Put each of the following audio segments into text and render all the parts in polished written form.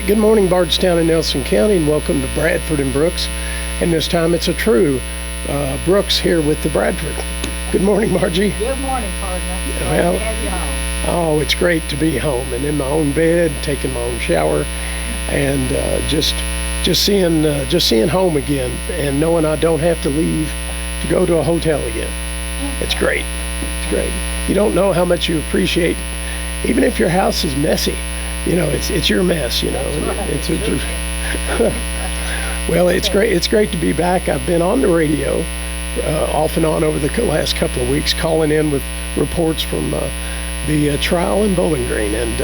right, good morning, Bardstown and Nelson County, and welcome to Bradford and Brooks. And this time it's a true Brooks here with the Bradford. Good morning, Margie. Good morning, partner. Well, glad to have you home. Oh, it's great to be home and in my own bed, taking my own shower, and just seeing home again, and knowing I don't have to leave to go to a hotel again. It's great. It's great. You don't know how much you appreciate, even if your house is messy. You know, it's your mess. You know, well, it's great. It's great to be back. I've been on the radio off and on over the last couple of weeks, calling in with reports from the trial in Bowling Green, and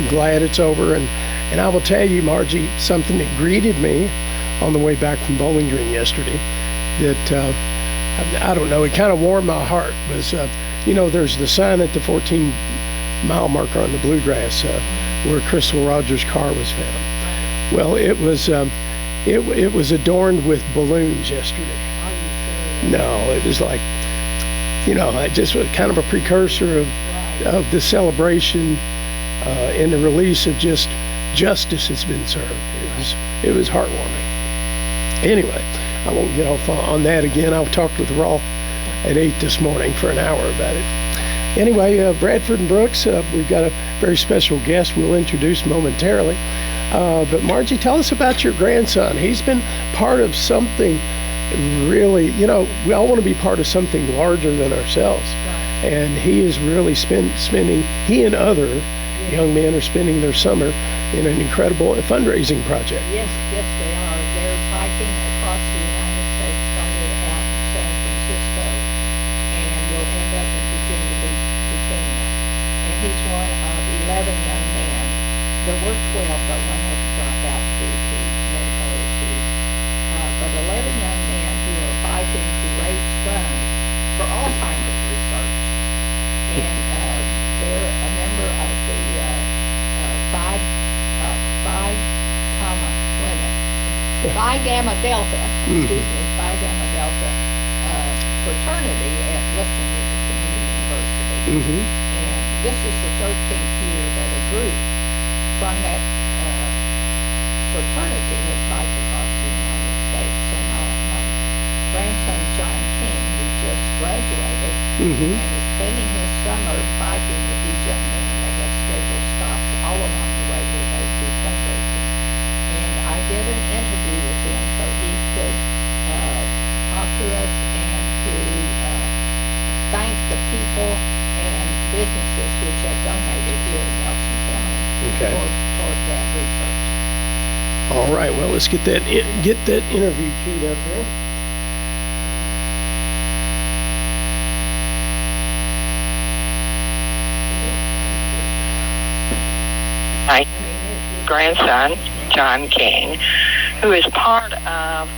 glad it's over. And I will tell you, Margie, something that greeted me on the way back from Bowling Green yesterday that I don't know, it kind of warmed my heart. Was you know, there's the sign at the 14-mile marker on the Bluegrass where Crystal Rogers' car was found. Well, it was adorned with balloons yesterday. No, it was like, you know, it just was kind of a precursor of the celebration and the release of just justice has been served. It was heartwarming. Anyway, I won't get off on that again. I talked with Rolf at 8 this morning for an hour about it. Anyway, Bradford and Brooks, we've got a very special guest we'll introduce momentarily. But Margie, tell us about your grandson. He's been part of something really, you know, we all want to be part of something larger than ourselves. Right. And he is really spending, he and other young men are spending their summer in an incredible fundraising project. Yes, they are. They're biking across the United States, started out in San Francisco, and will end up in Virginia Beach, Virginia. And he's one of 11 young men. There were 12, but one had to drop out due to medical issues. But 11 young men who are biking to raise funds for Alzheimer's research. And they're a member of the Phi Gamma Delta, Phi Gamma Delta fraternity at Western Community University. And this is the 13th year that a group from that fraternity has biked across the United States. So my grandson, John King, who just graduated and is spending his summer biking with these young men. They have scheduled stops all along the way where they do fundraising. And I did an interview with him so he could talk to us and to thank the people and businesses which have donated here in Nelson County toward that research. All right, well, let's get that interview queued up here. My grandson, John King, who is part of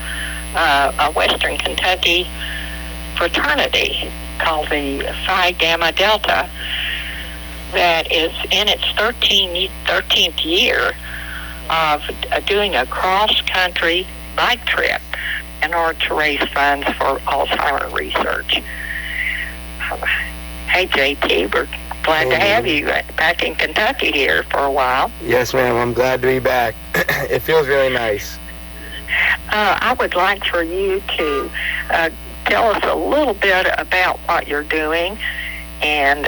a Western Kentucky fraternity called the Phi Gamma Delta that is in its 13th year of doing a cross-country bike trip in order to raise funds for Alzheimer's research. Hey, JT, we're glad to have you back in Kentucky here for a while. Yes, ma'am. I'm glad to be back. It feels really nice. I would like for you to tell us a little bit about what you're doing and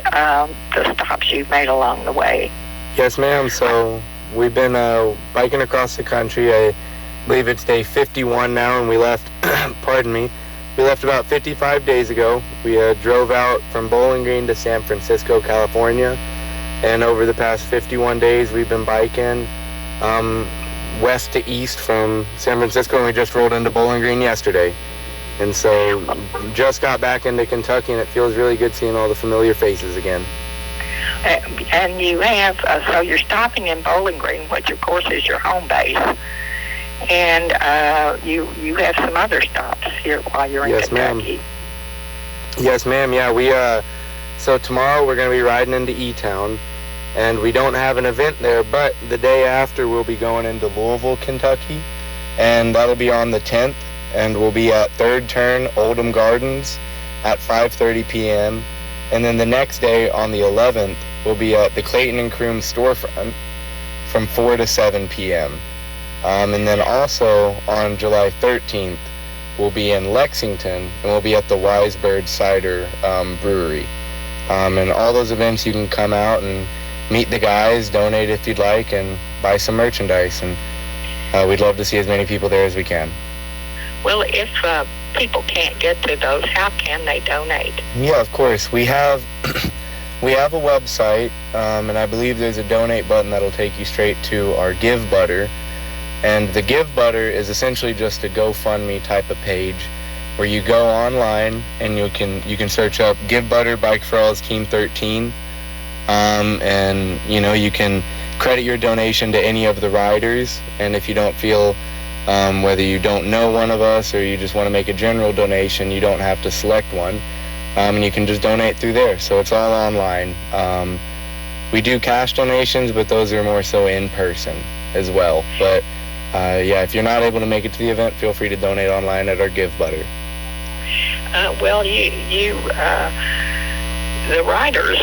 the stops you've made along the way. Yes, ma'am. So we've been biking across the country. I believe it's day 51 now, and we left, we left about 55 days ago. We drove out from Bowling Green to San Francisco, California, and over the past 51 days we've been biking west to east from San Francisco, and we just rolled into Bowling Green yesterday. And so just got back into Kentucky, and it feels really good seeing all the familiar faces again. And you have, so you're stopping in Bowling Green, which of course is your home base. And you have some other stops here while you're in Kentucky. Ma'am. Yes, ma'am. Yeah, so tomorrow we're going to be riding into E-Town, and we don't have an event there, but the day after we'll be going into Louisville, Kentucky, and that'll be on the 10th, and we'll be at Third Turn Oldham Gardens at 5:30 p.m., and then the next day on the 11th we'll be at the Clayton and Croom storefront from 4 to 7 p.m. And then also on July 13th, we'll be in Lexington, and we'll be at the Wise Bird Cider Brewery. And all those events, you can come out and meet the guys, donate if you'd like, and buy some merchandise. And we'd love to see as many people there as we can. Well, if people can't get to those, how can they donate? Yeah, of course. We have we have a website, and I believe there's a donate button that'll take you straight to our Give Butter. And the Give Butter is essentially just a GoFundMe type of page where you go online and you can search up Give Butter Bike for All's Team 13, and you can credit your donation to any of the riders. And if you don't feel whether you don't know one of us or you just want to make a general donation, you don't have to select one, and you can just donate through there. So it's all online. We do cash donations, but those are more so in person as well. But if you're not able to make it to the event, feel free to donate online at our Give Butter. Well, you the riders,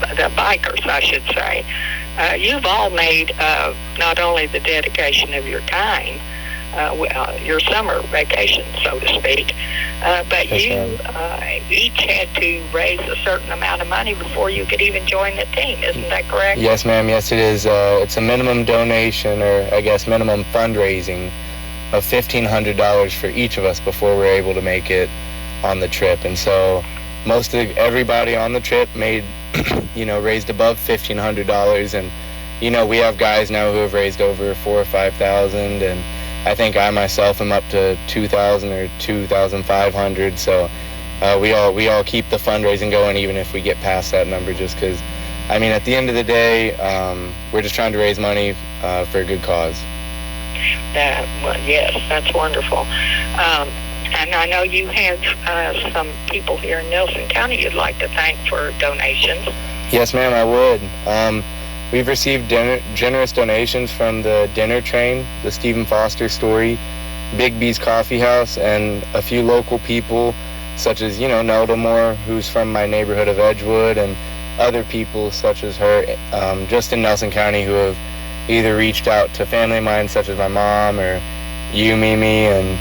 the bikers, I should say, you've all made not only the dedication of your time, your summer vacation, so to speak, but Yes, you each had to raise a certain amount of money before you could even join the team. Isn't that correct? Yes, ma'am. Yes, it is. It's a minimum donation, or I guess minimum fundraising, of $1,500 for each of us before we're able to make it on the trip. And so most of everybody on the trip made, raised above $1,500. And, we have guys now who have raised over $4,000 or $5,000, and I think I myself am up to $2,000 or $2,500. So we all keep the fundraising going, even if we get past that number, just because, at the end of the day, we're just trying to raise money for a good cause. Well, yes, that's wonderful. And I know you have some people here in Nelson County you'd like to thank for donations. Yes, ma'am, I would. We've received generous donations from the Dinner Train, the Stephen Foster Story, Big B's Coffee House, and a few local people, such as, Nelda Moore, who's from my neighborhood of Edgewood, and other people such as her, just in Nelson County, who have either reached out to family of mine, such as my mom or you, Mimi, and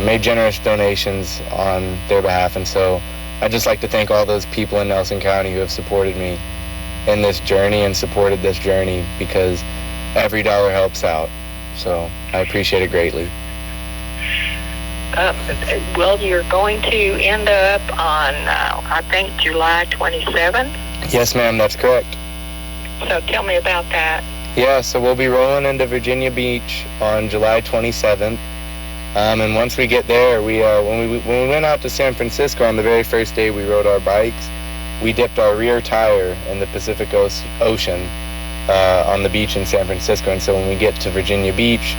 made generous donations on their behalf. And so I'd just like to thank all those people in Nelson County who have supported me in this journey and supported this journey, because every dollar helps out. So I appreciate it greatly. Well, you're going to end up on, I think, July 27th? Yes, ma'am, that's correct. So tell me about that. Yeah, so we'll be rolling into Virginia Beach on July 27th. And once we get there, when we went out to San Francisco on the very first day we rode our bikes, we dipped our rear tire in the Pacific Ocean on the beach in San Francisco. And so when we get to Virginia Beach,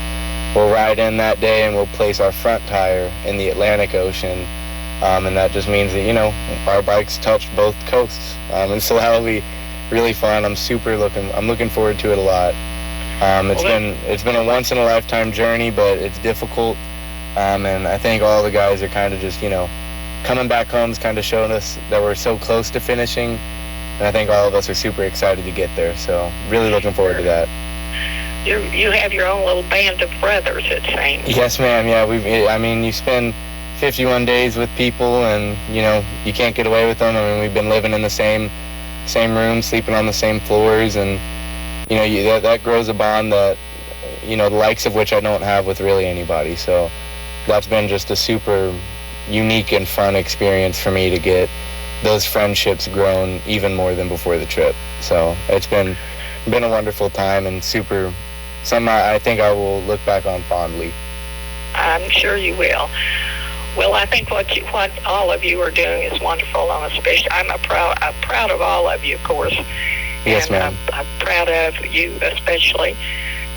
we'll ride in that day and we'll place our front tire in the Atlantic Ocean. And that just means that, our bikes touched both coasts. And so that'll be really fun. I'm looking forward to it a lot. It's been a once in a lifetime journey, but it's difficult. And I think all the guys are kind of just, coming back home's kind of showing us that we're so close to finishing. And I think all of us are super excited to get there. So really looking forward to that. You have your own little band of brothers, it seems. Yes, ma'am. Yeah, you spend 51 days with people, and you can't get away with them. We've been living in the same room, sleeping on the same floors, and that grows a bond that the likes of which I don't have with really anybody. So that's been just a super unique and fun experience for me to get those friendships grown even more than before the trip. So it's been a wonderful time, and something I think I will look back on fondly. I'm sure you will. Well, I think what all of you are doing is wonderful. I'm proud of all of you, of course. Yes, ma'am. I'm proud of you especially,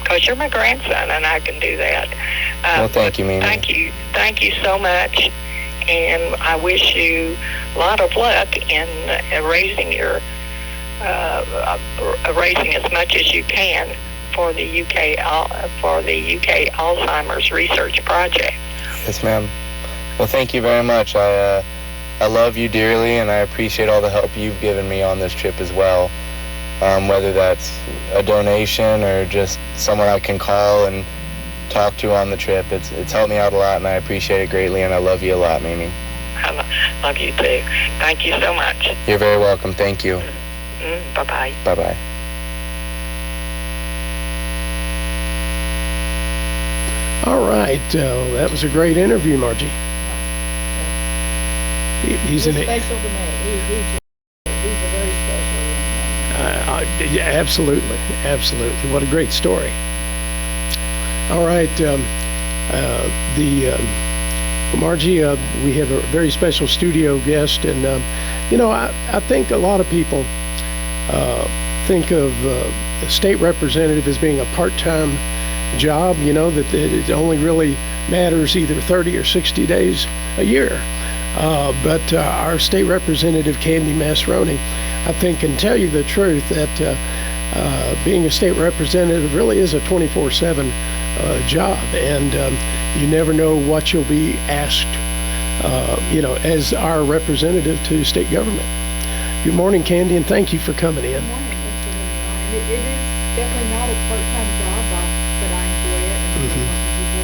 because you're my grandson, and I can do that. Well, thank you, Mimi. Thank you so much, and I wish you a lot of luck in raising raising as much as you can for the UK Alzheimer's Research Project. Yes, ma'am. Well, thank you very much. I love you dearly, and I appreciate all the help you've given me on this trip as well. whether that's a donation or just someone I can call and talk to on the trip. It's helped me out a lot, and I appreciate it greatly, and I love you a lot, Mimi. I love you too. Thank you so much. You're very welcome. Thank you. Bye-bye. Bye-bye. All right, that was a great interview, Margie. He's special to me. He's a very special young man. yeah, absolutely. What a great story. All right, Margie, we have a very special studio guest, and I think a lot of people think of a state representative as being a part-time job, that it only really matters either 30 or 60 days a year. But our state representative, Candy Massaroni, I think can tell you the truth that being a state representative really is a 24/7 job, and you never know what you'll be asked, as our representative to state government. Good morning, Candy, and thank you for coming in. Good morning. Thanks for having me on. It is definitely not a part-time job, but I enjoy it and I love helping people.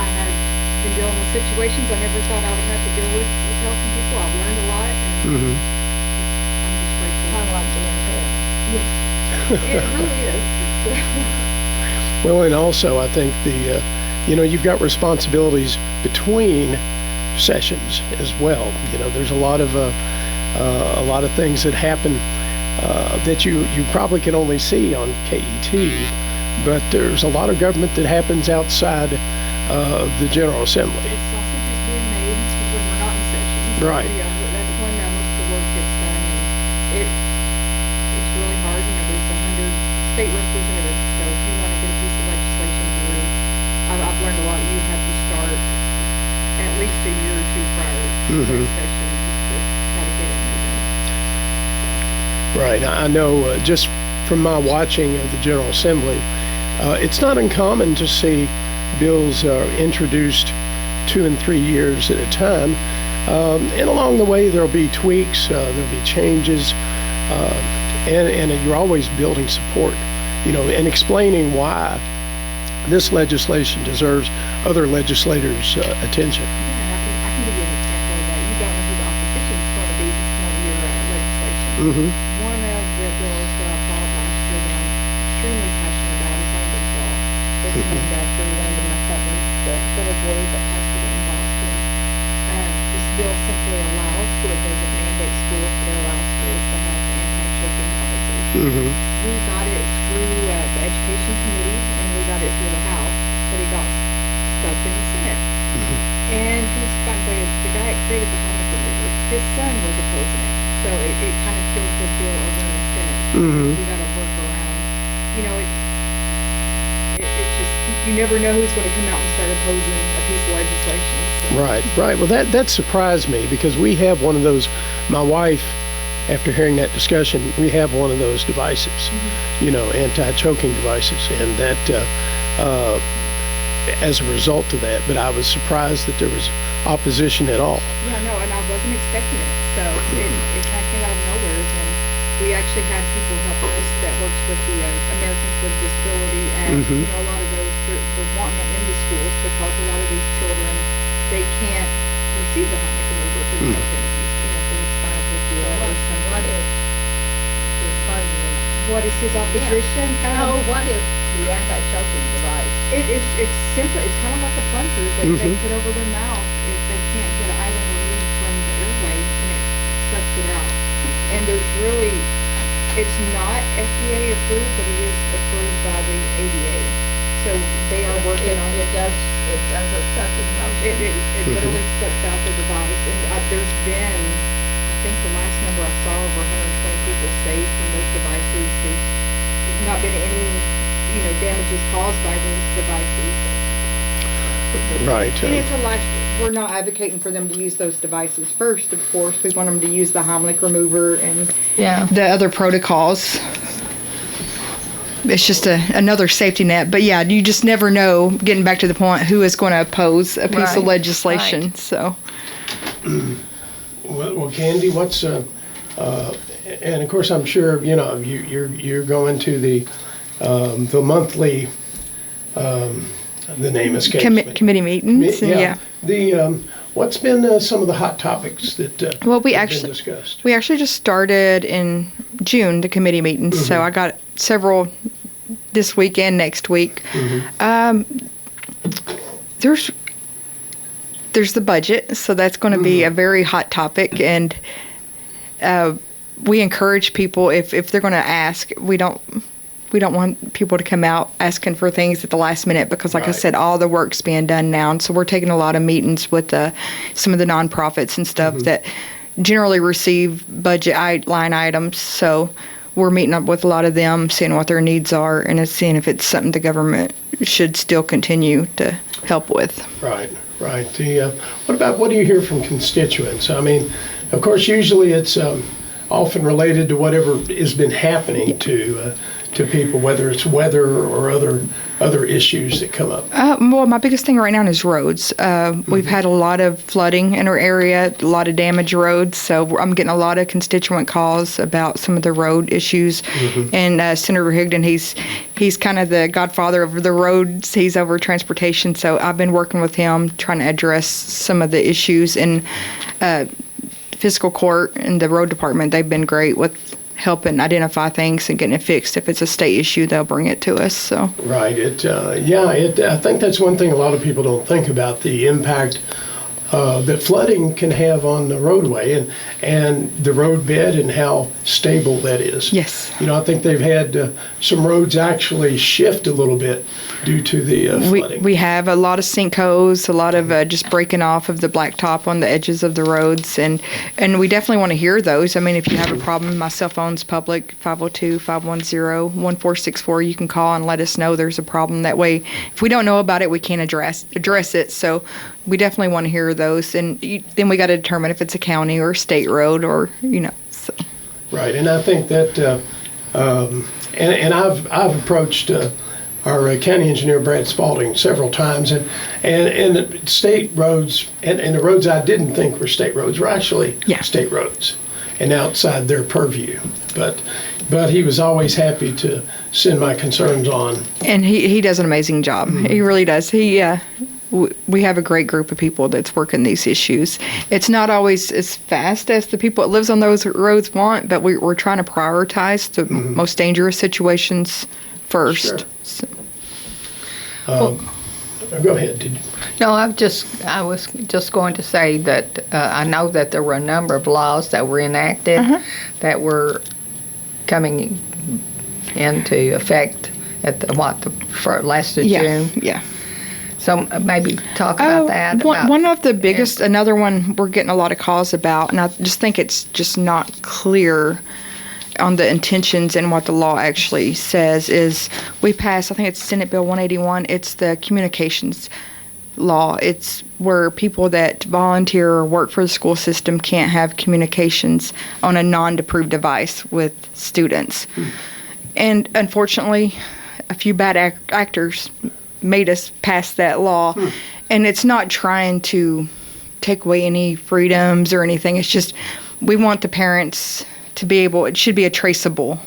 I have been dealing with situations I never thought I would have to deal with helping people. I've learned a lot, and I'm just grateful. Kind of like being a parent. Yes, it really is. Well, and also I think you've got responsibilities between sessions as well. There's a lot of things that happen that you probably can only see on KET, but there's a lot of government that happens outside the General Assembly. The sausage is being made when we're not in session. Right. So, yeah, that's when most of the work gets done, and it's really hard. There's 100 state representatives, so if you want to get a piece of legislation through, I've learned a lot. You have to start at least a year or two prior to the session just to try to get it moving. Right. I know just from my watching of the General Assembly, it's not uncommon to see bills introduced 2 and 3 years at a time. And along the way, there'll be tweaks, there'll be changes, and you're always building support, and explaining why this legislation deserves other legislators' attention. Yeah, and I can give you an example of that. You don't know who the opposition is going to be this one of your legislation. One of the bills that I filed last year that I'm extremely passionate about is Landon's Law. It's named after Landon, my cousin, the little boy that passed away in Boston. This bill simply allows schools, it doesn't mandate schools, but it allows schools to have anti-choking devices. We got it through the Education Committee, and we got it through the House, but it got stuck in the Senate. And the guy that created the helmet remover, his son was opposing it. So it kind of killed the bill over in the Senate. So we got to work around, it's just, you never know who's going to come out and start opposing a piece of legislation. So. Right. Well, that surprised me because we have one of those. My wife, after hearing that discussion, we have one of those devices, anti-choking devices, and that as a result of that. But I was surprised that there was opposition at all. Yeah, no, and I wasn't expecting it. So it kind of came out of nowhere. And we actually had people helping us that works with the Americans with Disability, and a lot of those they're wanting it in the schools because a lot of these children they can't receive the helmet remover for the choking abuse. Things kind of with or something. What is his opposition? What is the anti-choking device? It's simple. It's kind of like a plunger that they put over their mouth if they can't get an item removed from the airway, and it sucks it out. And it's not FDA approved, but it is approved by the ADA. So they are working on it. It does a sucking motion. It literally sucks out the device. And there's been, I think the last number I saw, over 120 people saved from those devices. There's not been any, damages caused by those devices. Right. And it's a life. We're not advocating for them to use those devices first, of course. We want them to use the Heimlich remover and the other protocols. It's just another safety net. But yeah, you just never know, getting back to the point, who is going to oppose a piece of legislation. Right. So. Well, Candy, what's and of course, I'm sure you're going to the monthly. The name escapes me. Committee meetings. Yeah. The what's been some of the hot topics that Well, we have actually been discussed? we actually just started in June the committee meetings, so I got several this week and next week. There's the budget, so that's going to be a very hot topic, and we encourage people if they're going to ask, we don't want people to come out asking for things at the last minute because, like I said, all the work's being done now. And so we're taking a lot of meetings with some of the nonprofits and stuff that generally receive budget line items. So we're meeting up with a lot of them, seeing what their needs are, and seeing if it's something the government should still continue to help with. Right. What do you hear from constituents? I mean, of course, usually it's often related to whatever has been happening to people, whether it's weather or other issues that come up. Well, my biggest thing right now is roads. We've had a lot of flooding in our area, a lot of damaged roads, so I'm getting a lot of constituent calls about some of the road issues. And Senator Higdon, he's kind of the godfather of the roads. He's over transportation, so I've been working with him trying to address some of the issues. And fiscal court and the road department, they've been great with helping identify things and getting it fixed. If it's a state issue, they'll bring it to us. So right. I think that's one thing a lot of people don't think about, the impact that flooding can have on the roadway and the road bed and how stable that is. Yes. I think they've had some roads actually shift a little bit due to the flooding. We have a lot of sinkholes, a lot of just breaking off of the blacktop on the edges of the roads, and we definitely want to hear those. I mean, if you have a problem, my cell phone's public, 502-510-1464. You can call and let us know there's a problem. That way, if we don't know about it, we can address it. So we definitely want to hear those, and then we got to determine if it's a county or a state road or So. Right, and I think that, and I've approached our county engineer Brad Spalding several times, and the state roads and the roads I didn't think were state roads were actually state roads, and outside their purview. But he was always happy to send my concerns on. And he does an amazing job. He really does. We have a great group of people that's working these issues. It's not always as fast as the people that lives on those roads want, but we're trying to prioritize the most dangerous situations first. Sure. So. Go ahead. Did you? No, I was just going to say that I know that there were a number of laws that were enacted that were coming into effect at the last of June. Yeah. So maybe talk about that. One of the biggest, another one we're getting a lot of calls about, and I just think it's just not clear on the intentions and what the law actually says, is we passed, I think it's Senate Bill 181, it's the communications law. It's where people that volunteer or work for the school system can't have communications on a non-approved device with students. And unfortunately, a few bad actors made us pass that law. And it's not trying to take away any freedoms or anything. It's just we want the parents to be able, it should be a traceable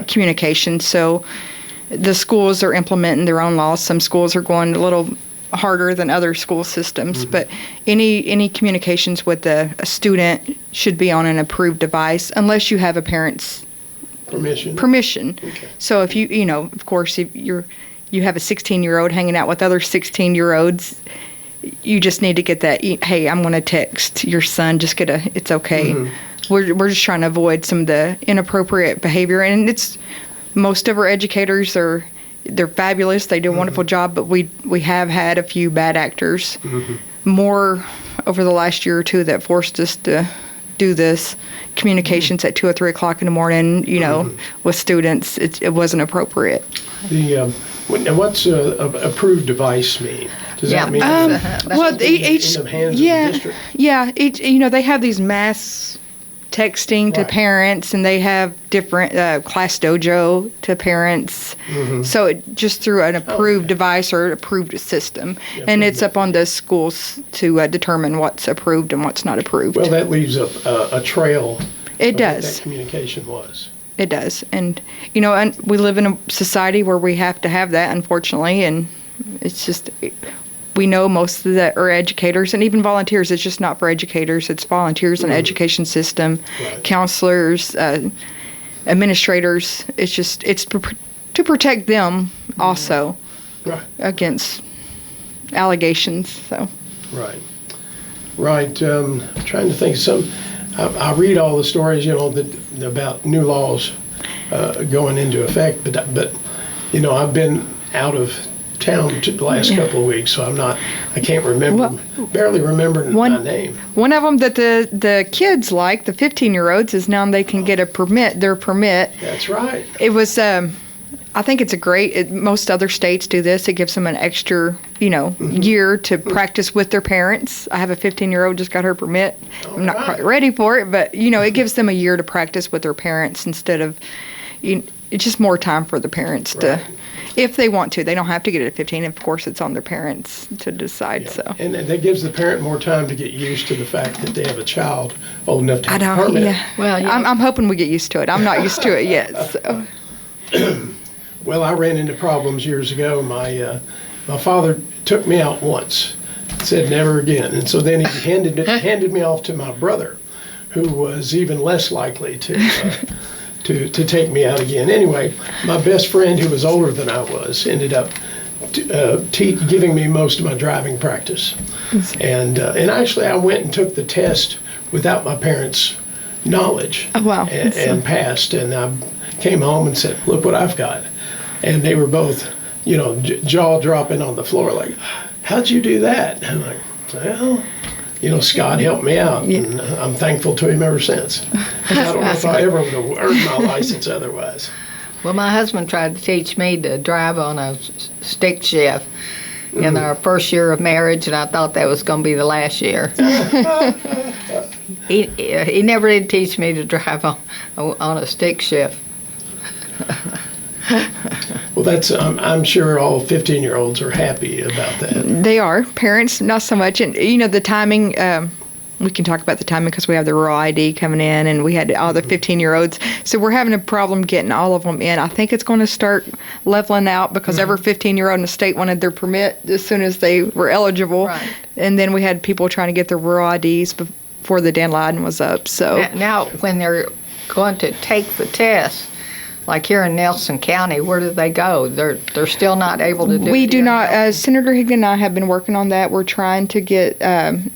communication. So the schools are implementing their own laws. Some schools are going a little harder than other school systems, but any communications with a student should be on an approved device unless you have a parent's permission. Okay. So if of course, if you have a 16-year-old hanging out with other 16-year-olds, you just need to get that, hey, I'm going to text your son, just get it's okay. We're just trying to avoid some of the inappropriate behavior, and most of our educators they're fabulous. They do a wonderful job, but we have had a few bad actors, more over the last year or two, that forced us to do this communications at 2 or 3 o'clock in the morning, with students. It wasn't appropriate. What's approved device mean? Does that mean well, each in the hands of the district? Yeah, they have these mass texting to parents, and they have different Class Dojo to parents. So just through an approved device or approved system, and it's up on the schools to determine what's approved and what's not approved. Well, that leaves a trail It of does. What that communication was. It does. And, you know, and we live in a society where we have to have that, unfortunately, and it's just, we know most of that are educators and even volunteers. It's just not for educators. It's volunteers in the education system, Right. counselors, administrators. It's just, it's to protect them also Right. against allegations, so. Right. Right. Trying to think of some. I read all the stories, you know, about new laws going into effect, but you know, I've been out of town the last couple of weeks, so I can't remember, barely remember my name. One of them that the kids like, the 15-year-olds, is now they can get their permit. That's right. It was, I think it's most other states do this. It gives them an extra, you know, year to practice with their parents. I have a 15-year-old just got her permit. I'm not quite ready for it, but, you know, it gives them a year to practice with their parents instead of, it's just more time for the parents to, if they want to. They don't have to get it at 15. Of course, it's on their parents to decide. Yeah. So. And that gives the parent more time to get used to the fact that they have a child old enough to have a permit. Yeah. Well, yeah. I'm hoping we get used to it. I'm not used to it yet. So. Well, I ran into problems years ago. My father took me out once, said never again, and so then he handed me off to my brother, who was even less likely to take me out again. Anyway, my best friend, who was older than I was, ended up giving me most of my driving practice, and actually I went and took the test without my parents' knowledge. Oh, wow. And passed, and I came home and said, "Look what I've got." And they were both, you know, jaw dropping on the floor, like, "How'd you do that?" And I'm like, "Well, you know, Scott helped me out, and I'm thankful to him ever since." I don't know if I ever would have earned my license otherwise. Well, my husband tried to teach me to drive on a stick shift in our first year of marriage, and I thought that was going to be the last year. He never did teach me to drive on a stick shift. Well, that's I'm sure all 15-year-olds are happy about that. They are. Parents, not so much. And, you know, the timing, we can talk about the timing because we have the rural ID coming in and we had all the 15-year-olds. So we're having a problem getting all of them in. I think it's going to start leveling out because every 15-year-old in the state wanted their permit as soon as they were eligible. Right. And then we had people trying to get their rural IDs before the deadline was up. So Now, when they're going to take the test, like here in Nelson County, where do they go? They're still not able to do it. we do here? not. Senator Higdon and I have been working on that. We're trying to get the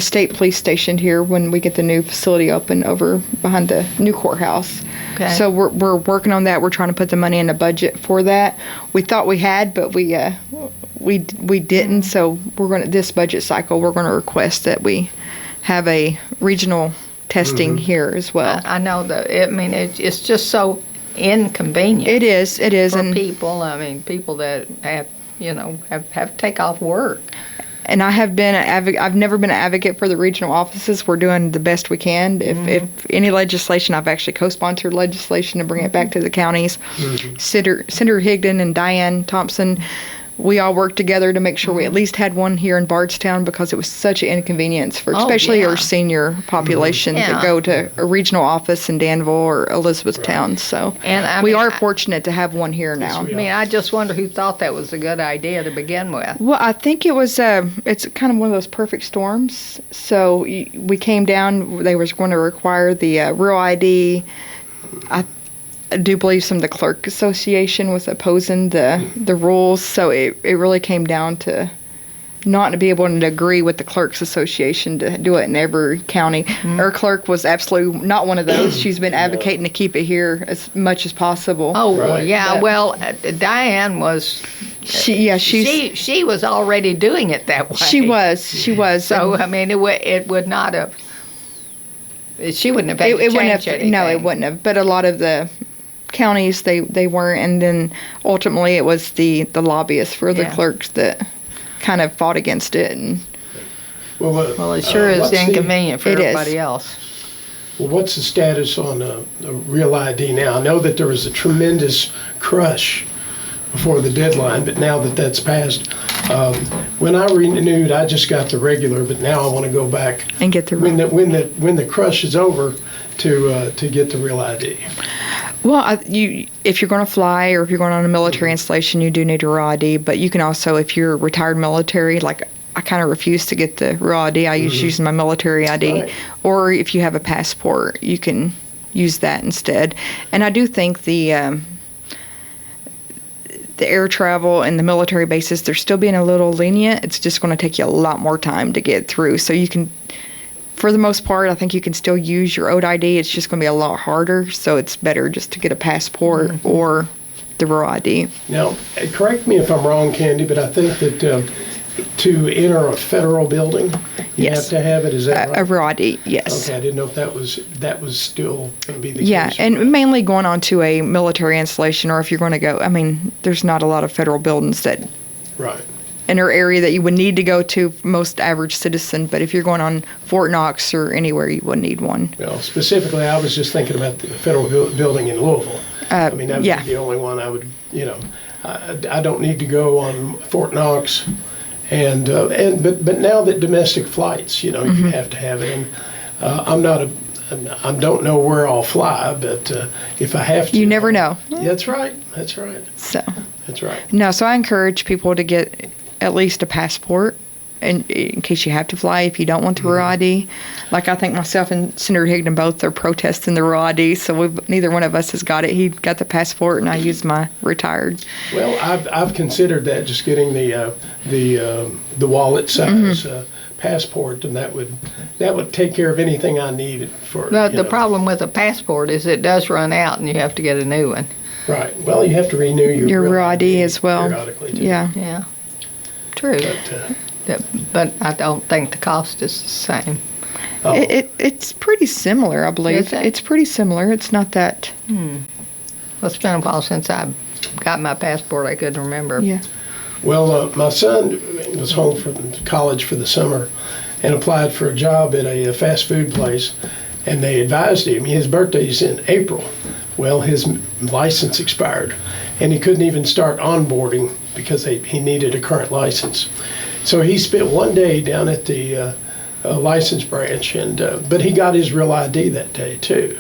state police station here when we get the new facility open over behind the new courthouse. Okay. So we're working on that. We're trying to put the money in the budget for that. We thought we had, but we didn't. So this budget cycle we're going to request that we have a regional testing here as well. I know that. I mean, it's just so inconvenient. It is. for And people. I mean, people that have to take off work. And I have been I've never been an advocate for the regional offices. We're doing the best we can. If any legislation, I've actually co-sponsored legislation to bring it back to the counties. Senator Higdon and Diane Thompson, we all worked together to make sure we at least had one here in Bardstown because it was such an inconvenience for especially our senior population to go to a regional office in Danville or Elizabethtown. So And we are fortunate to have one here now. I mean, I just wonder who thought that was a good idea to begin with. Well, I think it was, it's kind of one of those perfect storms. So we came down, they was going to require the real ID. I do believe some of the clerk association was opposing the rules. So it really came down to not to be able to agree with the clerks association to do it in every county. Our clerk was absolutely not one of those. She's been advocating to keep it here as much as possible. Oh, well, Right. yeah. But- Well, Diane was. She was already doing it that way. She was. So I mean, it would not have. She wouldn't have had to It wouldn't change have. anything. No, it wouldn't have. But a lot of the counties, they weren't, and then ultimately it was the lobbyists for the Yeah. clerks that kind of fought against it. And Well, it sure is inconvenient for It is. everybody else. Well, what's the status on the real ID now? I know that there was a tremendous crush before the deadline, but now that that's passed, when I renewed, I just got the regular, but now I want to go back And get the when the crush is over to get the real ID. Well, if you're going to fly or if you're going on a military installation, you do need a raw ID. But you can also, if you're retired military, like I kind of refuse to get the raw ID. I use my military ID. Right. Or if you have a passport, you can use that instead. And I do think the air travel and the military bases, they're still being a little lenient. It's just going to take you a lot more time to get through. So you can, for the most part, I think you can still use your old ID. It's just going to be a lot harder. So it's better just to get a passport or the raw ID. Now, correct me if I'm wrong, Candy, but I think that to enter a federal building, you Yes. have to have it. Is that right? A raw ID, yes. Okay, I didn't know if that was still going to be the Yeah, case. and mainly going on to a military installation, or if you're going to go, I mean, there's not a lot of federal buildings that Right. in our area that you would need to go to, most average citizen, but if you're going on Fort Knox or anywhere, you would need one. Well, specifically, I was just thinking about the federal building in Louisville. I mean, that would yeah. be the only one I would, I don't need to go on Fort Knox. But now that domestic flights, you have to have it. And I don't know where I'll fly, but if I have to, You never know. That's right. That's right. So, That's right. no, so I encourage people to get at least a passport in case you have to fly if you don't want the raw ID. Like I think myself and Senator Higdon both are protesting the raw ID, so neither one of us has got it. He got the passport and I used my retired. Well, I've considered that, just getting the wallet size passport, and that would take care of anything I needed for. But the problem with a passport is it does run out and you have to get a new one. Right. Well, you have to renew your real raw ID as well. periodically, too. Yeah. Yeah, true. But I don't think the cost is the same. Oh, It's pretty similar, I believe. Is it? It's pretty similar. It's not that. Well, it's been a while since I got my passport. I couldn't remember. Yeah. well, my son was home from college for the summer and applied for a job at a fast food place, and they advised him his birthday's in April. Well, his license expired, and he couldn't even start onboarding because he needed a current license. So he spent one day down at the license branch, but he got his real ID that day too.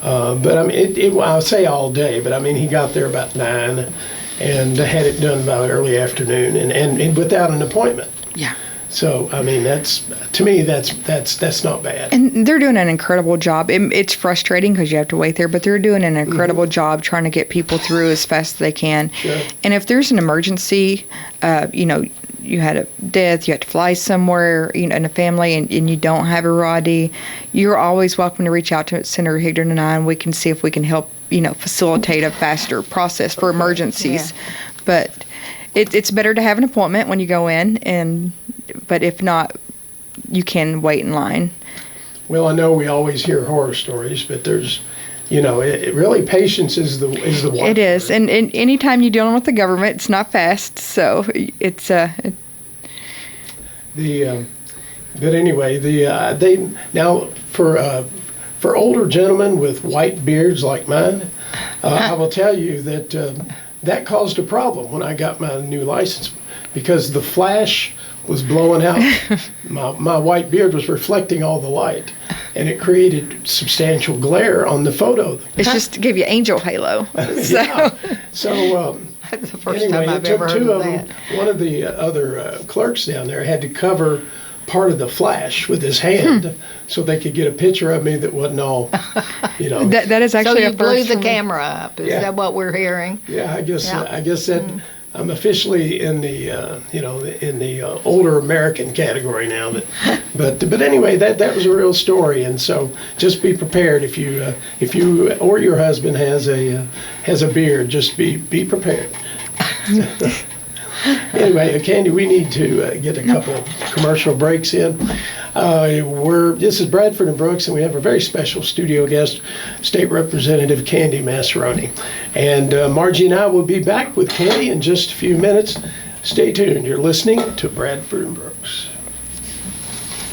But I mean, I'll say all day, but I mean, he got there about 9 and had it done by early afternoon, and without an appointment. Yeah. So I mean, to me that's not bad. And they're doing an incredible job. It's frustrating because you have to wait there, but they're doing an incredible job trying to get people through as fast as they can. Sure. And if there's an emergency, you had a death, you had to fly somewhere, in a family, and you don't have a raw ID, you're always welcome to reach out to Senator Higdon and I, and we can see if we can help, facilitate a faster process for emergencies. Yeah. But it's better to have an appointment when you go in, but if not, you can wait in line. Well, I know we always hear horror stories, but there's, really patience is the one. It is, and anytime you're dealing with the government, it's not fast, so it's But anyway, they now for older gentlemen with white beards like mine, I will tell you that that caused a problem when I got my new license, because the flash was blowing out. My white beard was reflecting all the light, and it created substantial glare on the photo. it's just to give you angel halo. So Yeah. So That's the first anyway, time I've it took ever heard two of of that. them. One of the other clerks down there had to cover part of the flash with his hand so they could get a picture of me that wasn't all, that is So actually you a blew first the for me. camera up. Is Yeah. that what we're hearing? Yeah, I guess Yeah. that I'm officially in the in the older American category now. But anyway, that was a real story, and so just be prepared if you or your husband has a beard. Just be prepared. Anyway, Candy, we need to get a couple of commercial breaks in. This is Bradford and Brooks, and we have a very special studio guest, State Representative Candy Massaroni. And Margie and I will be back with Candy in just a few minutes. Stay tuned. You're listening to Bradford and Brooks.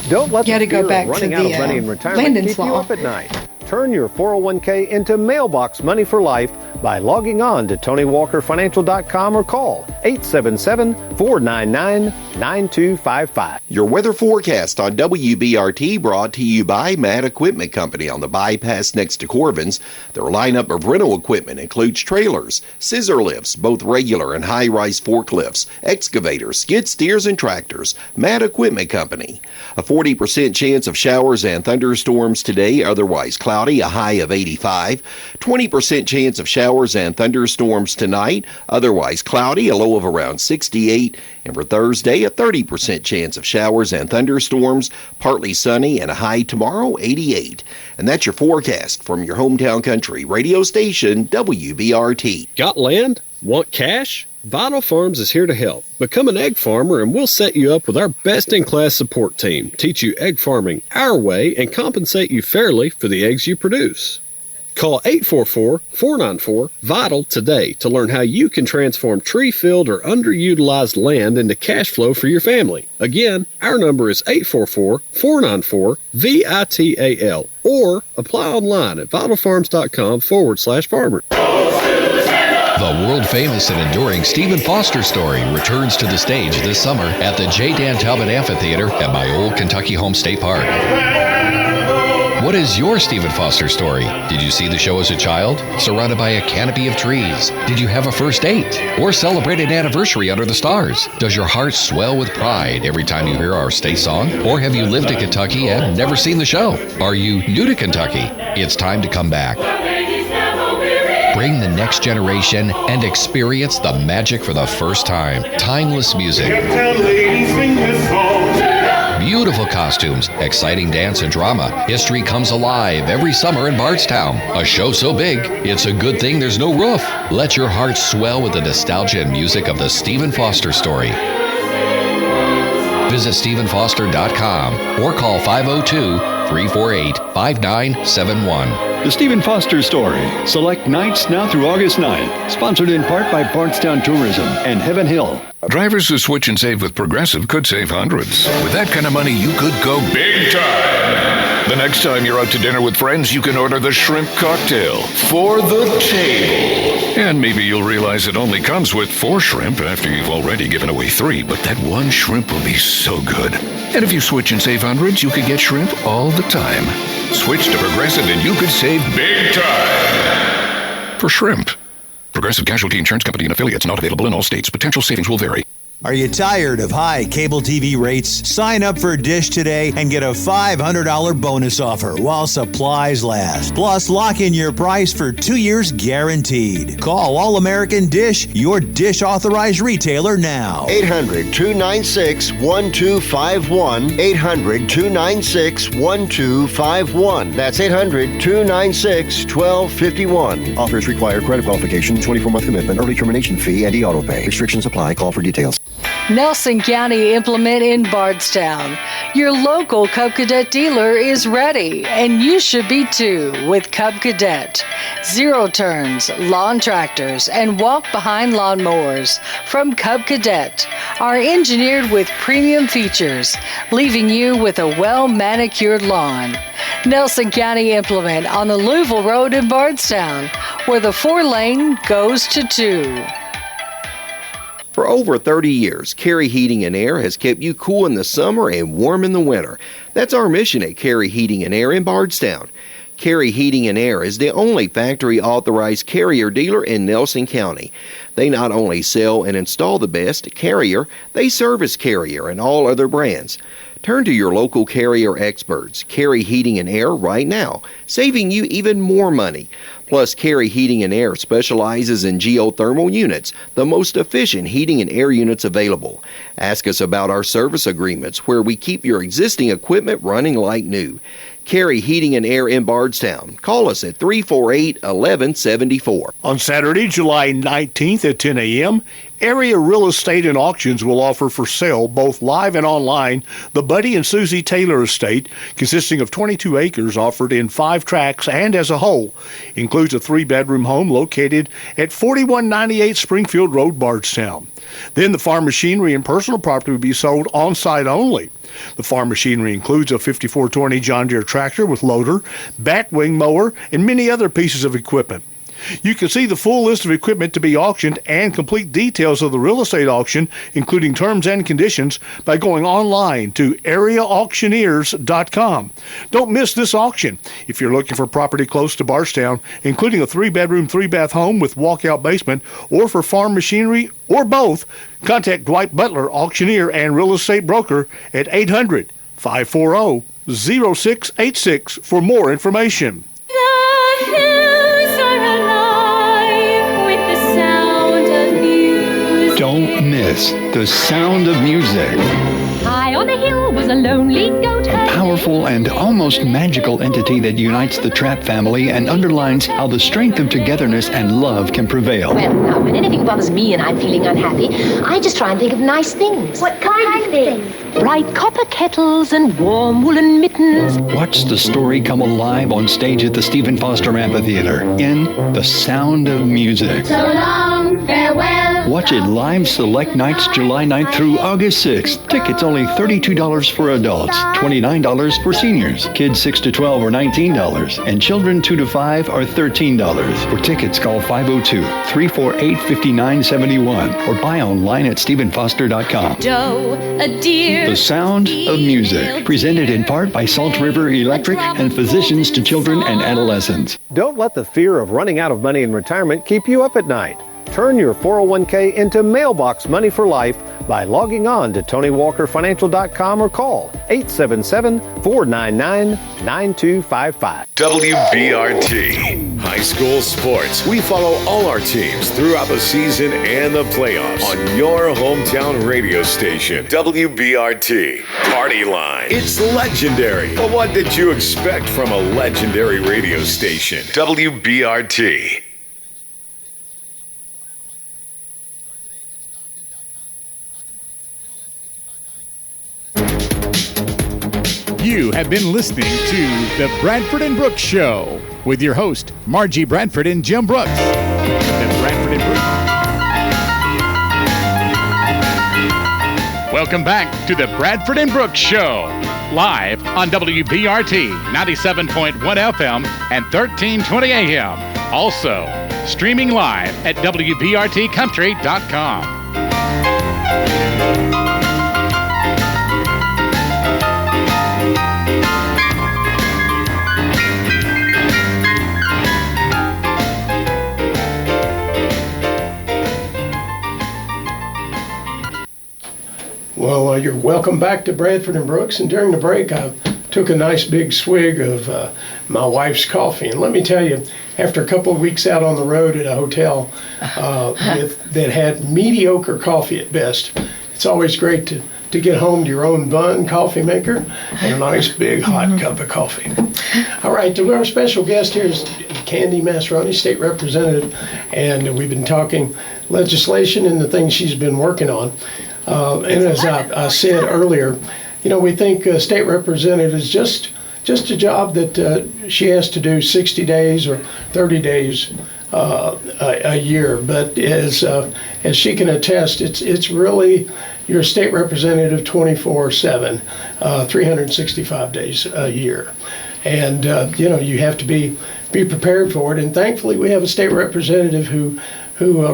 Don't let You the gotta go fear back of running to out the, of money in retirement Landon's keep you Law. up at night. Turn your 401k into mailbox money for life by logging on to TonyWalkerFinancial.com or call 877-499-9255. Your weather forecast on WBRT brought to you by Matt Equipment Company on the bypass next to Corbin's. Their lineup of rental equipment includes trailers, scissor lifts, both regular and high-rise forklifts, excavators, skid steers, and tractors. Matt Equipment Company. A 40% chance of showers and thunderstorms today, otherwise cloudy, a high of 85. 20% chance of showers and thunderstorms tonight, otherwise cloudy, a low of around 68. And for Thursday, a 30% chance of showers and thunderstorms, partly sunny, and a high tomorrow, 88. And that's your forecast from your hometown country radio station, WBRT. Got land? Want cash? Vital Farms is here to help. Become an egg farmer and we'll set you up with our best-in-class support team, teach you egg farming our way, and compensate you fairly for the eggs you produce. Call 844-494-VITAL today to learn how you can transform tree-filled or underutilized land into cash flow for your family. Again, our number is 844-494-VITAL or apply online at vitalfarms.com/farmer. The world-famous and enduring Stephen Foster story returns to the stage this summer at the J. Dan Talbot Amphitheater at my old Kentucky home state park. What is your Stephen Foster story? Did you see the show as a child, surrounded by a canopy of trees? Did you have a first date or celebrate an anniversary under the stars? Does your heart swell with pride every time you hear our state song? Or have you lived in Kentucky and never seen the show? Are you new to Kentucky? It's time to come back. Bring the next generation and experience the magic for the first time. Timeless music. Beautiful costumes, exciting dance and drama. History comes alive every summer in Bardstown. A show so big, it's a good thing there's no roof. Let your heart swell with the nostalgia and music of the Stephen Foster story. Visit StephenFoster.com or call 502-348-5971. The Stephen Foster Story. Select nights now through August 9th. Sponsored in part by Bardstown Tourism and Heaven Hill. Drivers who switch and save with Progressive could save hundreds. With that kind of money, you could go big time. The next time you're out to dinner with friends, you can order the shrimp cocktail for the table. And maybe you'll realize it only comes with 4 shrimp after you've already given away 3, but that one shrimp will be so good. And if you switch and save hundreds, you could get shrimp all the time. Switch to Progressive and you could save big time. For shrimp. Progressive Casualty Insurance Company and affiliates, not available in all states. Potential savings will vary. Are you tired of high cable TV rates? Sign up for Dish today and get a $500 bonus offer while supplies last. Plus, lock in your price for 2 years guaranteed. Call All American Dish, your Dish authorized retailer now. 800-296-1251. 800-296-1251. That's 800-296-1251. Offers require credit qualification, 24-month commitment, early termination fee, and e-auto pay. Restrictions apply. Call for details. Nelson County Implement in Bardstown. Your local Cub Cadet dealer is ready, and you should be too with Cub Cadet. Zero turns, lawn tractors, and walk-behind lawnmowers from Cub Cadet are engineered with premium features, leaving you with a well-manicured lawn. Nelson County Implement on the Louisville Road in Bardstown, where the 4-lane goes to 2. For over 30 years, Carey Heating and Air has kept you cool in the summer and warm in the winter. That's our mission at Carey Heating and Air in Bardstown. Carey Heating and Air is the only factory-authorized Carrier dealer in Nelson County. They not only sell and install the best Carrier, they service Carrier and all other brands. Turn to your local Carrier experts, Carey Heating and Air, right now, saving you even more money. Plus, Carey Heating and Air specializes in geothermal units, the most efficient heating and air units available. Ask us about our service agreements, where we keep your existing equipment running like new. Carey Heating and Air in Bardstown. Call us at 348-1174. On Saturday, July 19th at 10 a.m., Area Real Estate and Auctions will offer for sale, both live and online, the Buddy and Susie Taylor Estate, consisting of 22 acres offered in 5 tracts and as a whole. Includes a 3-bedroom home located at 4198 Springfield Road, Bardstown. Then the farm machinery and personal property will be sold on-site only. The farm machinery includes a 5420 John Deere tractor with loader, batwing mower, and many other pieces of equipment. You can see the full list of equipment to be auctioned and complete details of the real estate auction, including terms and conditions, by going online to areaauctioneers.com. Don't miss this auction. If you're looking for property close to Bardstown, including a 3-bedroom, 3-bath home with walkout basement, or for farm machinery, or both, contact Dwight Butler, auctioneer and real estate broker at 800-540-0686 for more information. The hills are alive with the sound of music. Don't miss the sound of music. High on the hill was a lonely goat herd. Powerful and almost magical entity that unites the Trapp family and underlines how the strength of togetherness and love can prevail. Well, now, when anything bothers me and I'm feeling unhappy, I just try and think of nice things. What kind of things? Bright copper kettles and warm woolen mittens. Watch the story come alive on stage at the Stephen Foster Amphitheater in The Sound of Music. So long, farewell. Watch it live select nights July 9th through August 6th. Tickets only $32 for adults, $29 for seniors. Kids 6 to 12 are $19, and children 2 to 5 are $13. For tickets, call 502-348-5971 or buy online at stephenfoster.com. Doe, a deer. The Sound of Music, presented in part by Salt River Electric and Physicians to Children and Adolescents. Don't let the fear of running out of money in retirement keep you up at night. Turn your 401k into mailbox money for life by logging on to TonyWalkerFinancial.com or call 877-499-9255. WBRT. High school sports. We follow all our teams throughout the season and the playoffs on your hometown radio station. WBRT. Party Line. It's legendary. But what did you expect from a legendary radio station? WBRT. You have been listening to the Bradford and Brooks Show with your host, Margie Bradford and Jim Brooks. The Bradford and Brooks. Welcome back to the Bradford and Brooks Show, live on WBRT 97.1 FM and 1320 AM. Also, streaming live at WBRTcountry.com. Well, you're welcome back to Bradford and Brooks. And during the break, I took a nice big swig of my wife's coffee. And let me tell you, after a couple of weeks out on the road at a hotel that had mediocre coffee at best, it's always great to get home to your own bun coffee maker and a nice big hot cup of coffee. All right, our special guest here is Candy Massaroni, state representative, and we've been talking legislation and the things she's been working on. And as I said earlier, we think state representative is just a job that she has to do 60 days or 30 days a year. But as she can attest, it's really your state representative 24/7, 365 days a year. And you have to be prepared for it. And thankfully, we have a state representative who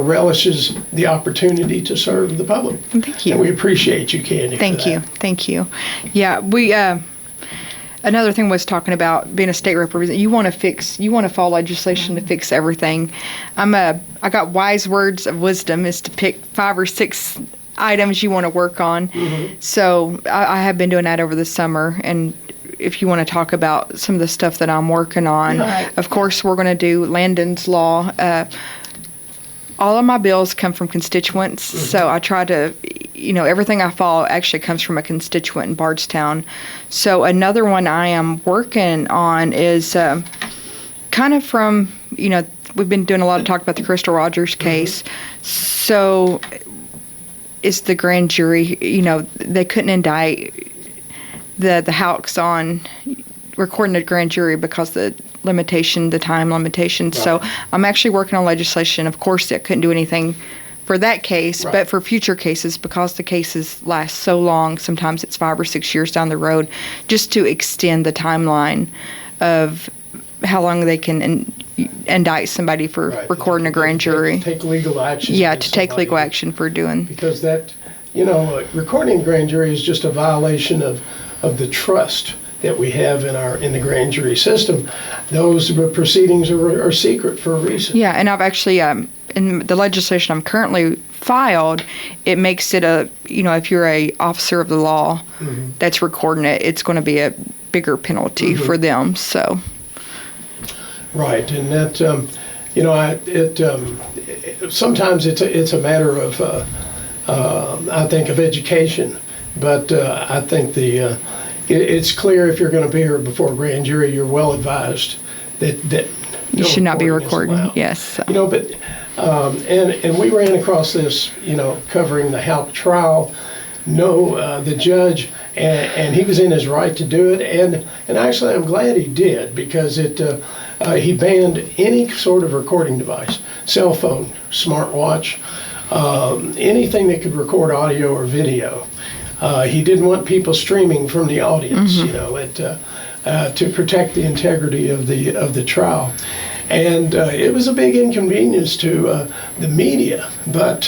relishes the opportunity to serve the public. Thank you. And we appreciate you, Candy. Thank you. Yeah, we. Another thing was talking about being a state representative. You want to follow legislation to fix everything. I got wise words of wisdom is to pick 5 or 6 items you want to work on. Mm-hmm. So I have been doing that over the summer. And if you want to talk about some of the stuff that I'm working on, right. Of course, we're going to do Landon's Law. All of my bills come from constituents, mm-hmm. So I try to, everything I follow actually comes from a constituent in Bardstown. So another one I am working on is kind of from, we've been doing a lot of talk about the Crystal Rogers case. Mm-hmm. So it's the grand jury, they couldn't indict the Houcks on recording the grand jury because the time limitation. Right. So I'm actually working on legislation. Of course, it couldn't do anything for that case, right. But for future cases, because the cases last so long, sometimes it's 5 or 6 years down the road, just to extend the timeline of how long they can, indict somebody for recording a grand jury. Take legal action. Yeah, to take legal action for doing. Because that, recording a grand jury is just a violation of the trust that we have in the grand jury system. Those proceedings are secret for a reason. Yeah, and I've actually in the legislation I'm currently filed, it makes it if you're a officer of the law that's recording it, it's going to be a bigger penalty for them. So. Right, and that sometimes it's a matter of I think of education, but I think it's clear if you're going to appear before a grand jury, you're well advised that you should not be recording. Yes. But and we ran across this, covering the Houck trial. The judge, and he was in his right to do it, and actually I'm glad he did, because he banned any sort of recording device, cell phone, smartwatch, anything that could record audio or video. He didn't want people streaming from the audience, to protect the integrity of the trial. And it was a big inconvenience to the media, but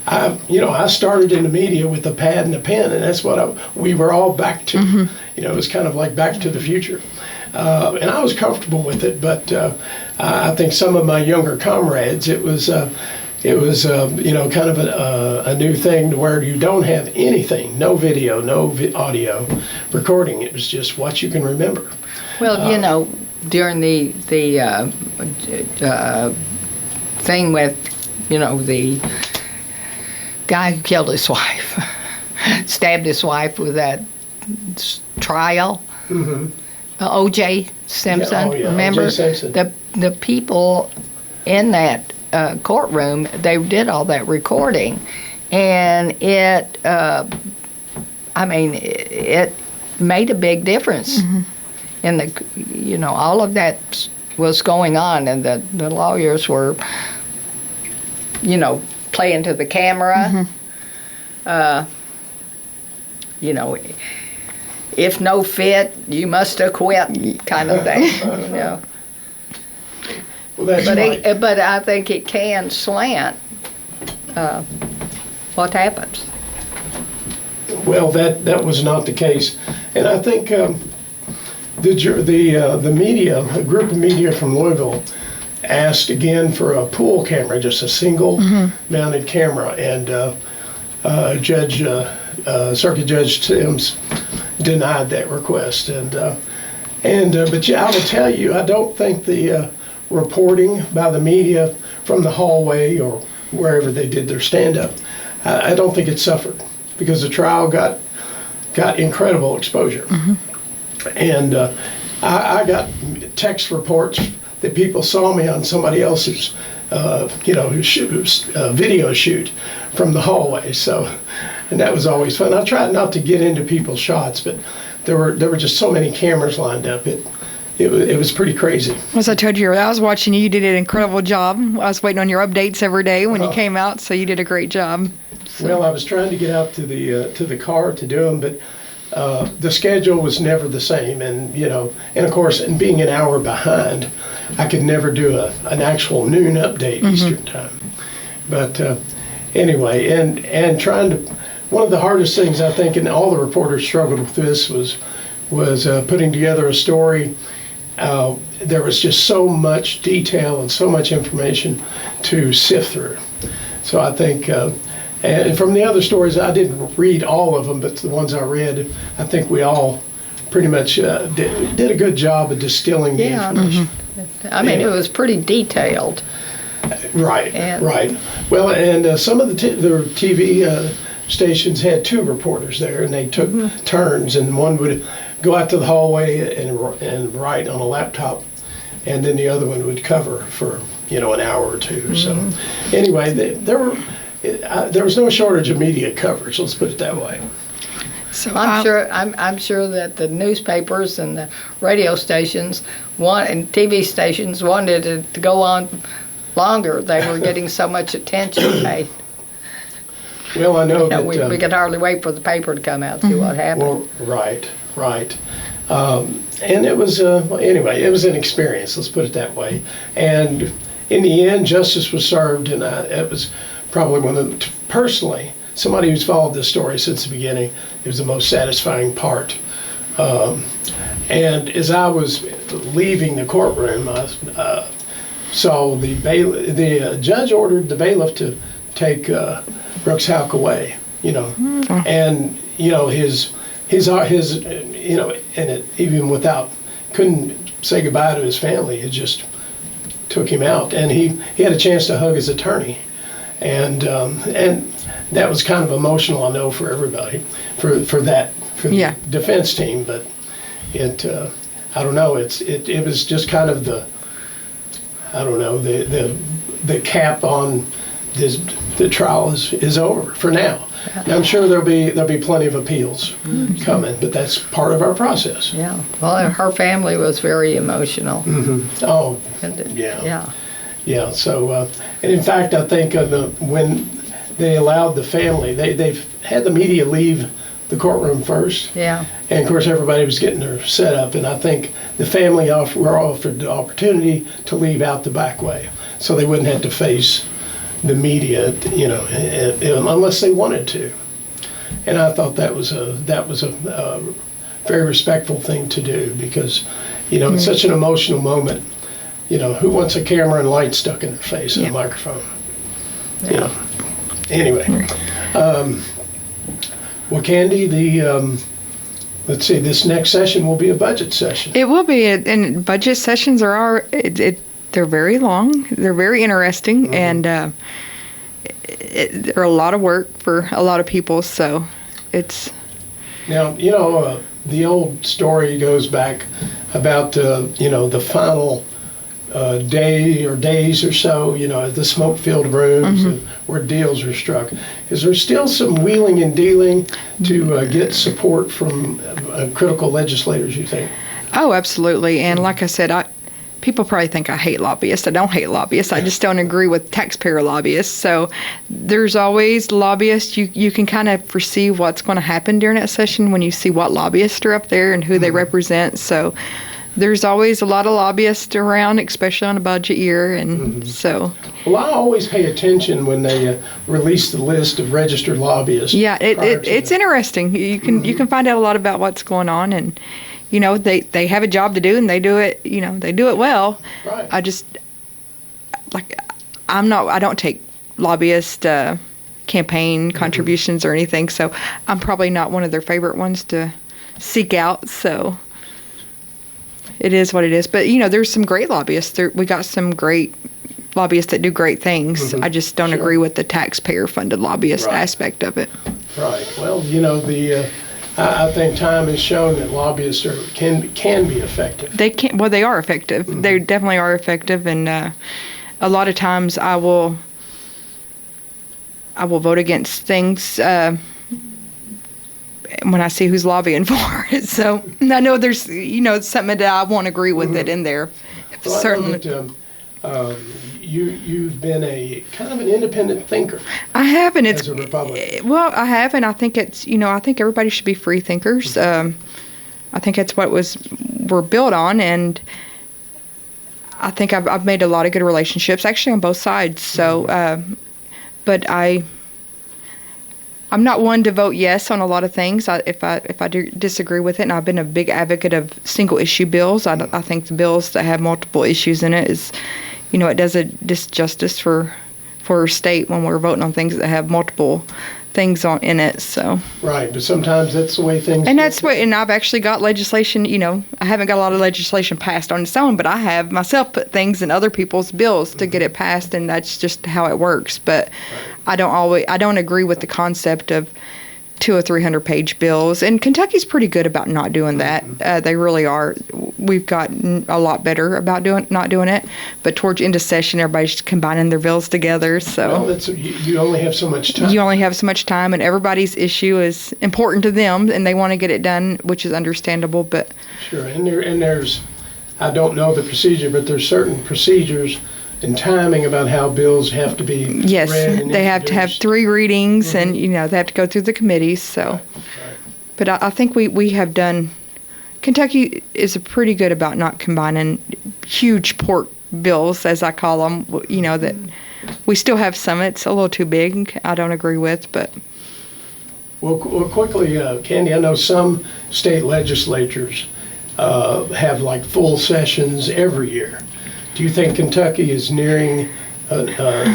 I started in the media with a pad and a pen, and that's what we were all back to. It was kind of like Back to the Future. And I was comfortable with it, but I think some of my younger comrades, it was kind of a new thing to where you don't have anything, no video, no audio recording. It was just what you can remember. Well, during the thing with, the guy who killed his wife, stabbed his wife with that trial. O.J. Simpson, remember? O.J. Simpson. The people in that courtroom, they did all that recording, and it made a big difference. In the, all of that was going on, and the lawyers were, playing to the camera. If no fit, you must acquit, kind of thing. Well, that's right. But I think it can slant what happens. Well, that was not the case, and I think the media, a group of media from Louisville, asked again for a pool camera, just a single mounted camera, and Circuit Judge Sims denied that request. But I will tell you, I don't think the reporting by the media from the hallway or wherever they did their stand-up, I don't think it suffered, because the trial got incredible exposure. And I got text reports that people saw me on somebody else's video shoot from the hallway. So, and that was always fun. I tried not to get into people's shots, but there were just so many cameras lined up. It was pretty crazy. As I told you, I was watching you. You did an incredible job. I was waiting on your updates every day when you came out, so you did a great job. So. Well, I was trying to get out to the car to do them, but the schedule was never the same, and of course, and being an hour behind, I could never do an actual noon update Eastern time. But anyway, and trying to, one of the hardest things I think, and all the reporters struggled with this, was putting together a story. There was just so much detail and so much information to sift through. So I think. And from the other stories, I didn't read all of them, but the ones I read, I think we all pretty much did a good job of distilling the information. It was pretty detailed. Right, right. Well, and some of the TV stations had two reporters there, and they took turns, and one would go out to the hallway and write on a laptop, and then the other one would cover for an hour or two. So anyway, there was no shortage of media coverage. Let's put it that way. So I'm sure that the newspapers and the radio stations and TV stations wanted it to go on longer. They were getting so much attention paid. Well, I know that we could hardly wait for the paper to come out to see what happened. Well, right. And it was anyway. It was an experience. Let's put it that way. And in the end, justice was served, and it was probably one of the, personally, somebody who's followed this story since the beginning, it was the most satisfying part. And as I was leaving the courtroom, I saw the judge ordered the bailiff to take Brooks Houck away. And his and it, even without, couldn't say goodbye to his family. It just took him out, and he had a chance to hug his attorney, and that was kind of emotional, I know, for everybody, for the defense team. But it, I don't know, it was just kind of the cap on this. The trial is over for now. Now, I'm sure there'll be plenty of appeals coming, but that's part of our process. Yeah. Well, her family was very emotional. Mm-hmm. Oh, yeah. So, and in fact, I think when they allowed the family, they've had the media leave the courtroom first. Yeah. And of course, everybody was getting their setup, and I think the family were offered the opportunity to leave out the back way, so they wouldn't have to face the media, unless they wanted to. And I thought that was a very respectful thing to do, because it's such an emotional moment. Who wants a camera and light stuck in their face and a microphone? Anyway, well, Candy, let's see, this next session will be a budget session. It will be, and budget sessions they're very long. They're very interesting, and they're a lot of work for a lot of people. So it's now the old story goes back about the final day or days or so. The smoke-filled rooms where deals are struck. Is there still some wheeling and dealing to get support from critical legislators, you think? Oh, absolutely. And like I said, people probably think I hate lobbyists. I don't hate lobbyists. I just don't agree with taxpayer lobbyists. So there's always lobbyists. You can kind of foresee what's going to happen during that session when you see what lobbyists are up there and who they represent. So there's always a lot of lobbyists around, especially on a budget year. And so. Well, I always pay attention when they release the list of registered lobbyists. Yeah, it's interesting. You can find out a lot about what's going on, and they have a job to do, and they do it, they do it well. Right. I don't take lobbyist campaign contributions or anything, so I'm probably not one of their favorite ones to seek out, so it is what it is. But, there's some great lobbyists. We got some great lobbyists that do great things. I just don't agree with the taxpayer-funded lobbyist aspect of it. Right. Well, I think time has shown that lobbyists can be effective. They can. Well, they are effective. They definitely are effective, and a lot of times I will vote against things when I see who's lobbying for it. So I know there's it's something that I won't agree with it in there. Well, certainly. You've been a kind of an independent thinker. I have, and it's as a Republican. Well, I have, and I think it's I think everybody should be free thinkers. I think that's what we're built on, and I think I've made a lot of good relationships actually on both sides. So, but I'm not one to vote yes on a lot of things. If I do disagree with it, and I've been a big advocate of single issue bills. I think the bills that have multiple issues in it is. It does a disjustice for our state when we're voting on things that have multiple things in it. So right, but sometimes that's the way things. And that's what. And I've actually got legislation. I haven't got a lot of legislation passed on its own, but I have myself put things in other people's bills to get it passed, and that's just how it works. But I don't agree with the concept of 200 or 300 page bills, and Kentucky's pretty good about not doing that. They really are. We've gotten a lot better about not doing it, but towards end of session, everybody's combining their bills together. So you only have so much time. You only have so much time, and everybody's issue is important to them, and they want to get it done, which is understandable. But sure, and there's I don't know the procedure, but there's certain procedures and timing about how bills have to be Yes, read and they have to have 3 readings, and they have to go through the committees. So, but I think we have done. Kentucky is pretty good about not combining huge pork bills, as I call them. That we still have some. It's a little too big. I don't agree with, but. Well, quickly, Candy, I know some state legislatures have like full sessions every year. Do you think Kentucky is nearing a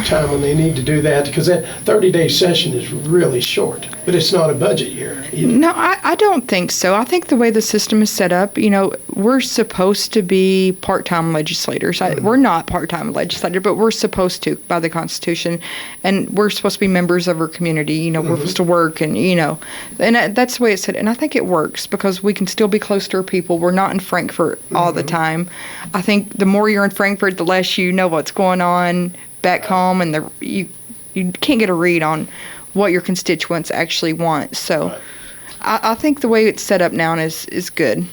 time when they need to do that? Because that 30-day session is really short, but it's not a budget year either. No, I don't think so. I think the way the system is set up, we're supposed to be part-time legislators. We're not part-time legislators, but we're supposed to by the Constitution, and we're supposed to be members of our community. We're supposed to work, and and that's the way it's set. And I think it works because we can still be close to our people. We're not in Frankfurt all the time. I think the more you're in Frankfurt, the less you know what's going on back home, and you can't get a read on what your constituents actually want. So I think the way it's set up now is good.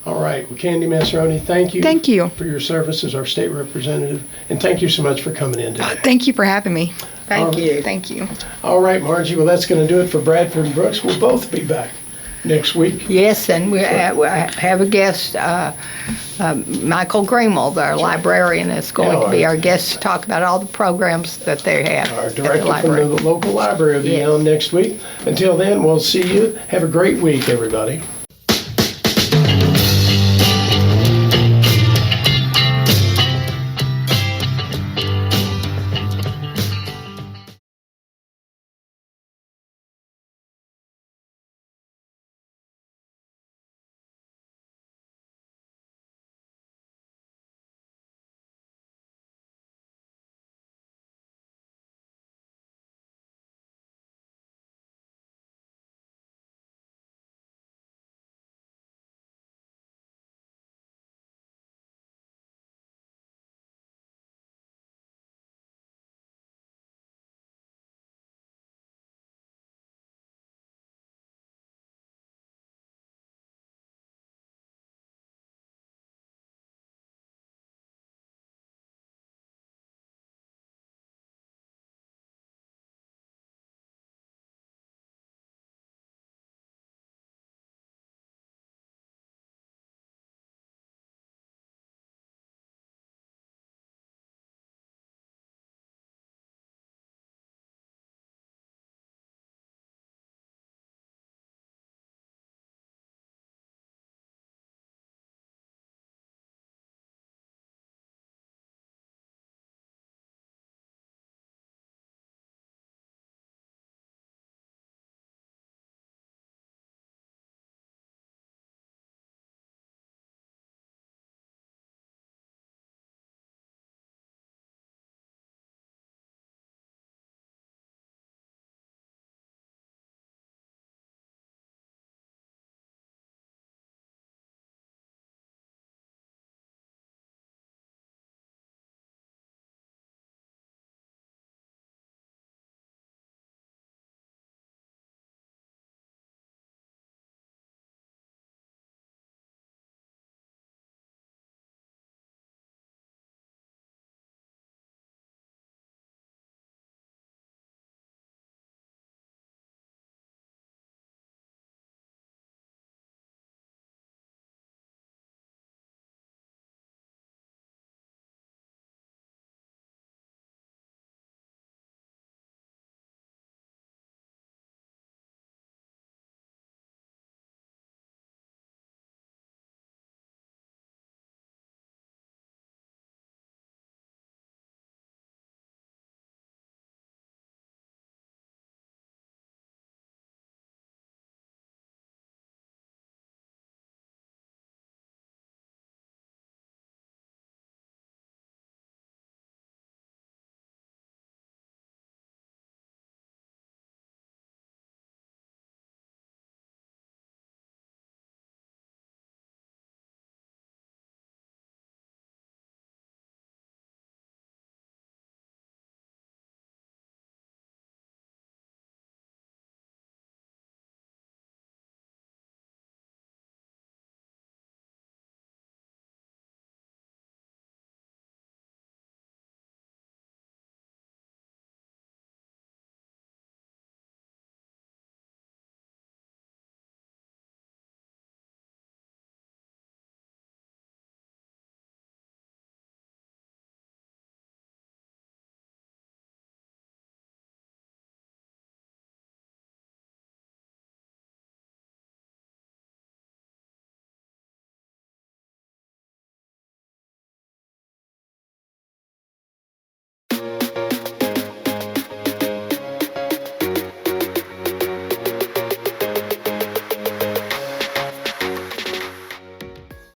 All right. Well, Candy Massaroni, thank you. Thank you for your service as our state representative, and thank you so much for coming in today. Thank you for having me. Thank you. Thank you. All right, Margie. Well, that's going to do it for Bradford and Brooks. We'll both be back next week. Yes, and we have a guest, Michael Greenwald, our librarian, is going to be our guest to talk about all the programs that they have. Our director from the local library will be on next week. Until then, we'll see you. Have a great week, everybody.